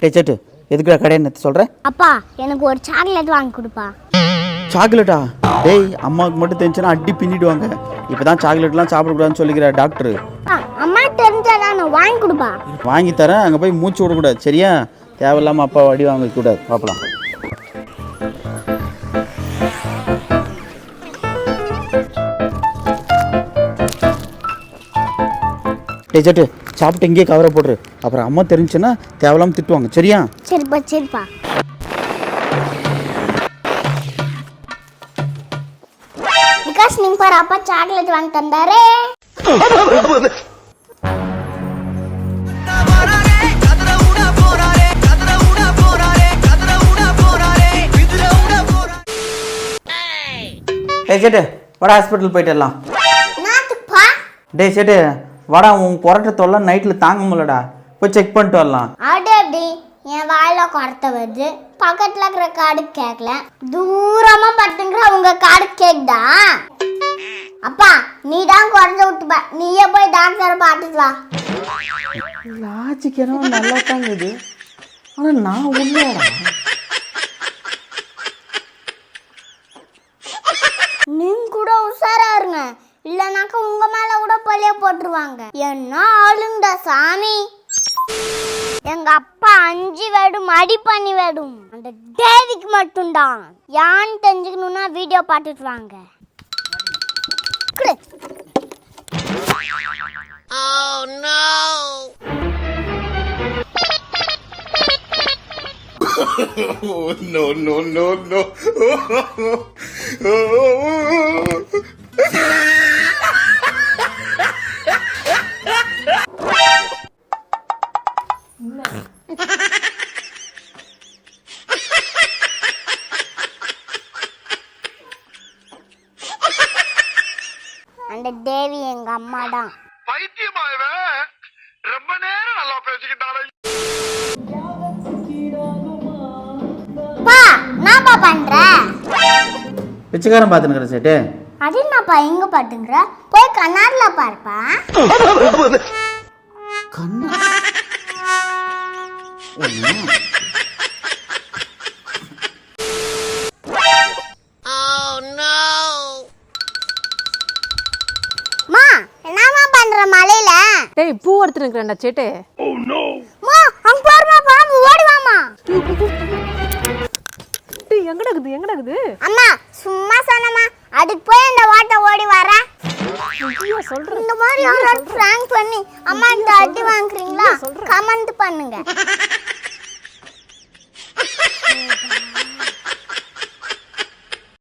டேய் சேட்டு எதுக்குடா கடையை சொல்கிறேன்? அப்பா எனக்கு ஒரு சாக்லேட் வாங்கி கொடுப்பா. சாக்லேட்டா? டேய் அம்மாவுக்கு மட்டும் தெரிஞ்சுன்னா அடி பின்னிடுவாங்க. இப்போ தான் சாக்லேட்லாம் சாப்பிடக்கூடாதுன்னு சொல்லிக்கிற டாக்டர். அம்மா தெரிஞ்சாதான் வாங்கி கொடுப்பா. வாங்கி தரேன், அங்கே போய் மூச்சு விடக்கூடாது சரியா? தேவையில்லாமல் அப்பா அடி வாங்கக்கூடாது. பார்க்கலாம். டேய் சேட்டு சாப்பிட்டு இங்கேயே கவரை போடுறு. அப்புறம் அம்மா தெரிஞ்சுன்னா தேவையில்லாமல் திட்டுவாங்க சரியா? சரிப்பா சரிப்பா. விகாஸ் நீங்க பாரு அப்பா சாக்லேட் வாங்கி தந்தாரே. டேய் சேட்டு வாடா ஹாஸ்பிட்டல் போயிட்டு வரலாம். நாத்துப்பா. டேய் சேட்டு வாடா, உன் குரட்டை தொல்லை நைட்டில் தாங்க முடியலடா. போய் செக் பண்ணிட்டு வரலாம். அப்படி என் வாயில குறத்த வருது. பக்கத்துல இருக்கிற காடு கேட்கல, தூரமா படுத்துங்கிற உங்க காடு கேக்குதா? அப்பா நீ தான் குறைஞ்ச விட்டுப்ப, நீயே போய் டாக்டரை பார்த்துட்டு வா. லாஜிக் என்ன நல்லா தாங்க இது, ஆனால் நான் உள்ளடா. நீங்க கூட உஷாரா இருங்க, இல்லைனாக்கா உங்க மேல கூட பழிய போட்டுருவாங்க. என்ன ஆளுங்கடா சாமி. எங்க அப்பா 5 வேடும் அடி பண்ணி வேடும் அந்த தேவிக்கு மட்டும்தான். யான்னு தெரிஞ்சுக்கணும்னா வீடியோ பார்த்துட்டு வாங்க. Oh no! Oh, no, no, no, no. அந்த தேவி எங்க அம்மா தான். பைத்தியமாயவே ரொம்ப நேரம் நல்லா பேசிக்கிட்டாலே. பா நான்ப்பா பண்ற பிச்சைக்காரன் பார்த்துனுக்கிற சேட்டு. அது என்னப்பா எங்க பாட்டுங்கிற? போய் கண்ணாடில பாருப்பா. கண்ணா மா என்னமா பண்ற மலையில? டேய் பூ எடுத்து நிக்கறேன்டா சேட்டு. Oh no. மா அங்க பாருமா பாம்பு, ஓடி வாமா. டேய் எங்கடா இருக்குது? அம்மா சும்மா சொன்னமா, அதுக்கு போய் அந்த வாட்ட ஓடி வர. ஐயோ சொல்றேன். இந்த மாதிரி யாராவது பிராங்க் பண்ணி அம்மா இந்த அடி வாங்குறீங்களா? கமெண்ட் பண்ணுங்க.